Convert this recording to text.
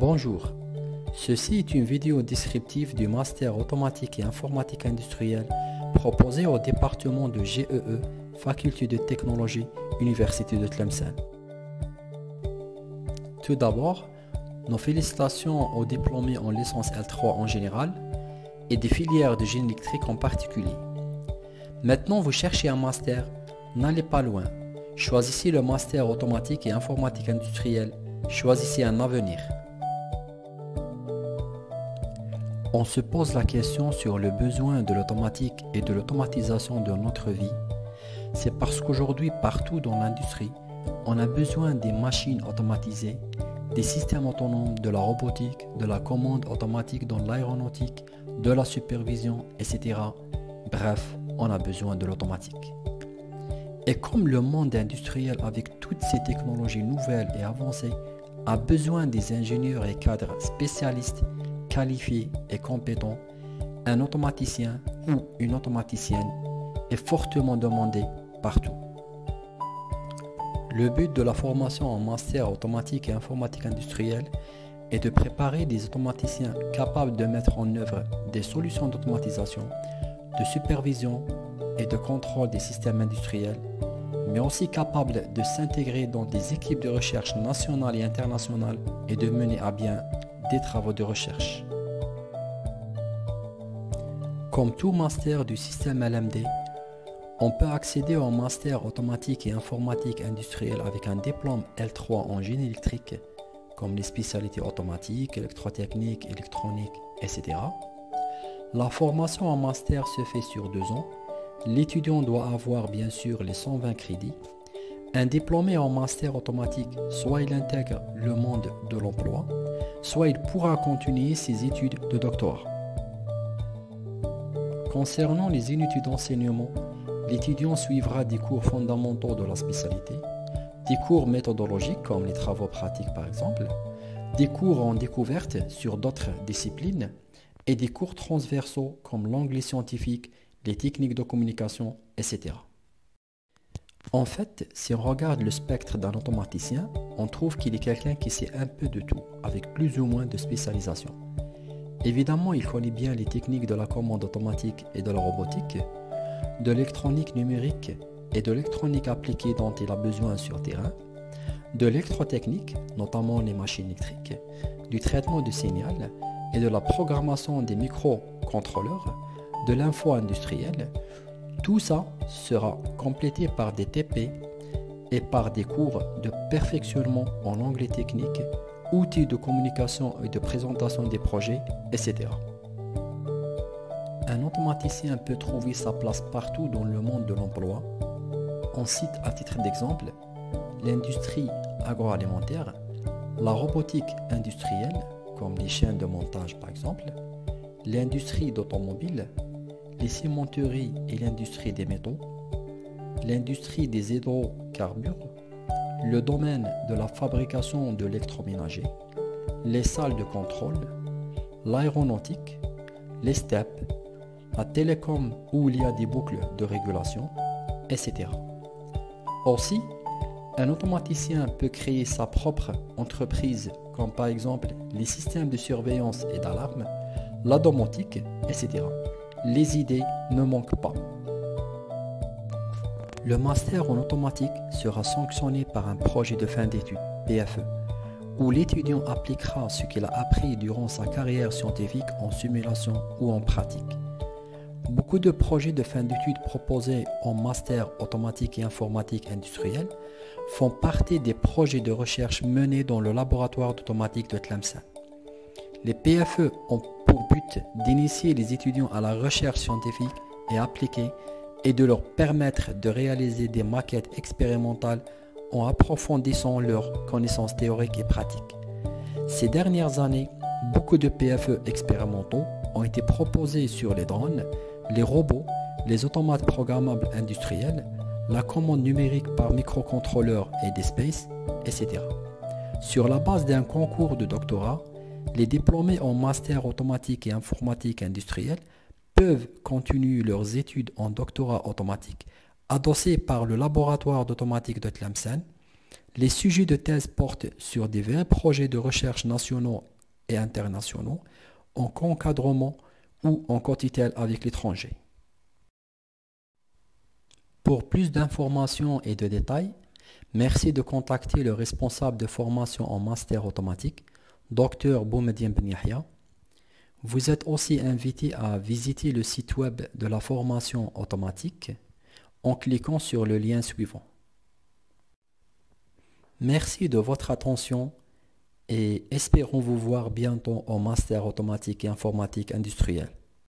Bonjour, ceci est une vidéo descriptive du Master Automatique et Informatique Industrielle proposé au département de GEE, Faculté de Technologie, Université de Tlemcen. Tout d'abord, nos félicitations aux diplômés en licence L3 en général et des filières de génie électrique en particulier. Maintenant, vous cherchez un master, n'allez pas loin. Choisissez le Master Automatique et Informatique Industrielle. Choisissez un avenir. On se pose la question sur le besoin de l'automatique et de l'automatisation de notre vie. C'est parce qu'aujourd'hui, partout dans l'industrie, on a besoin des machines automatisées, des systèmes autonomes, de la robotique, de la commande automatique dans l'aéronautique, de la supervision, etc. Bref, on a besoin de l'automatique. Et comme le monde industriel avec toutes ces technologies nouvelles et avancées a besoin des ingénieurs et cadres spécialistes, qualifiés et compétents, un automaticien ou une automaticienne est fortement demandé partout. Le but de la formation en master automatique et informatique industrielle est de préparer des automaticiens capables de mettre en œuvre des solutions d'automatisation, de supervision et de contrôle des systèmes industriels, mais aussi capables de s'intégrer dans des équipes de recherche nationales et internationales et de mener à bien des travaux de recherche. Comme tout master du système LMD, on peut accéder au master automatique et informatique industrielle avec un diplôme L3 en génie électrique, comme les spécialités automatiques, électrotechnique, électronique, etc. La formation en master se fait sur 2 ans. L'étudiant doit avoir bien sûr les 120 crédits. Un diplômé en master automatique, soit il intègre le monde de l'emploi, soit il pourra continuer ses études de doctorat. Concernant les unités d'enseignement, l'étudiant suivra des cours fondamentaux de la spécialité, des cours méthodologiques comme les travaux pratiques par exemple, des cours en découverte sur d'autres disciplines et des cours transversaux comme l'anglais scientifique, les techniques de communication, etc. En fait, si on regarde le spectre d'un automaticien, on trouve qu'il est quelqu'un qui sait un peu de tout, avec plus ou moins de spécialisation. Évidemment, il connaît bien les techniques de la commande automatique et de la robotique, de l'électronique numérique et de l'électronique appliquée dont il a besoin sur terrain, de l'électrotechnique, notamment les machines électriques, du traitement du signal et de la programmation des microcontrôleurs, de l'info industrielle. Tout ça sera complété par des TP et par des cours de perfectionnement en anglais technique, outils de communication et de présentation des projets, etc. Un automaticien peut trouver sa place partout dans le monde de l'emploi. On cite à titre d'exemple l'industrie agroalimentaire, la robotique industrielle, comme les chaînes de montage par exemple, l'industrie d'automobile, les cimenteries et l'industrie des métaux, l'industrie des hydrocarbures, le domaine de la fabrication de l'électroménager, les salles de contrôle, l'aéronautique, les steppes, la télécom où il y a des boucles de régulation, etc. Aussi, un automaticien peut créer sa propre entreprise comme par exemple les systèmes de surveillance et d'alarme, la domotique, etc. Les idées ne manquent pas. Le master en automatique sera sanctionné par un projet de fin d'études, PFE, où l'étudiant appliquera ce qu'il a appris durant sa carrière scientifique en simulation ou en pratique. Beaucoup de projets de fin d'études proposés en master automatique et informatique industrielle font partie des projets de recherche menés dans le laboratoire d'automatique de Tlemcen. Les PFE ont pour but d'initier les étudiants à la recherche scientifique et appliquée et de leur permettre de réaliser des maquettes expérimentales en approfondissant leurs connaissances théoriques et pratiques. Ces dernières années, beaucoup de PFE expérimentaux ont été proposés sur les drones, les robots, les automates programmables industriels, la commande numérique par microcontrôleur et des spaces, etc. Sur la base d'un concours de doctorat, les diplômés en master automatique et informatique industrielle peuvent continuer leurs études en doctorat automatique adossés par le laboratoire d'automatique de Tlemcen. Les sujets de thèse portent sur des vrais projets de recherche nationaux et internationaux, en co-encadrement ou en co-tutelle avec l'étranger. Pour plus d'informations et de détails, merci de contacter le responsable de formation en master automatique, Dr Boumediene Ben Yahya. Vous êtes aussi invité à visiter le site web de la formation automatique en cliquant sur le lien suivant. Merci de votre attention et espérons vous voir bientôt en master automatique et informatique industrielle.